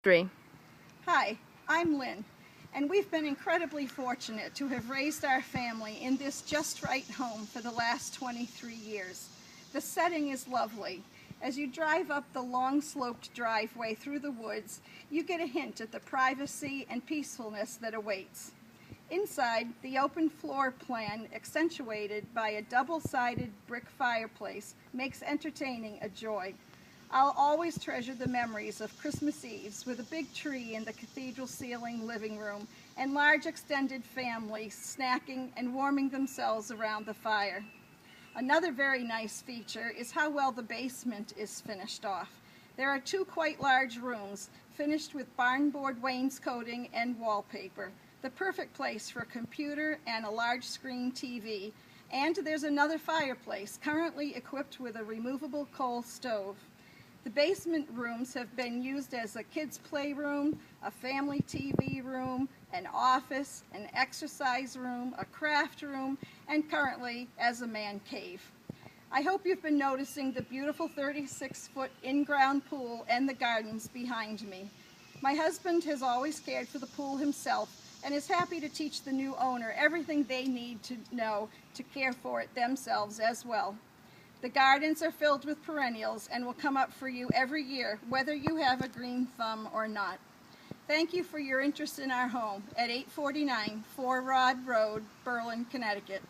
3. Hi, I'm Lynn, and we've been incredibly fortunate to have raised our family in this just right home for the last 23 years. The setting is lovely. As you drive up the long sloped driveway through the woods, you get a hint at the privacy and peacefulness that awaits. Inside, the open floor plan, accentuated by a double-sided brick fireplace, makes entertaining a joy. I'll always treasure the memories of Christmas Eves with a big tree in the cathedral ceiling living room and large extended families snacking and warming themselves around the fire. Another very nice feature is how well the basement is finished off. There are two quite large rooms finished with barnboard wainscoting and wallpaper, the perfect place for a computer and a large screen TV, and there's another fireplace currently equipped with a removable coal stove. The basement rooms have been used as a kids' playroom, a family TV room, an office, an exercise room, a craft room, and currently as a man cave. I hope you've been noticing the beautiful 36-foot in-ground pool and the gardens behind me. My husband has always cared for the pool himself and is happy to teach the new owner everything they need to know to care for it themselves as well. The gardens are filled with perennials and will come up for you every year, whether you have a green thumb or not. Thank you for your interest in our home at 849 Four Rod Road, Berlin, Connecticut.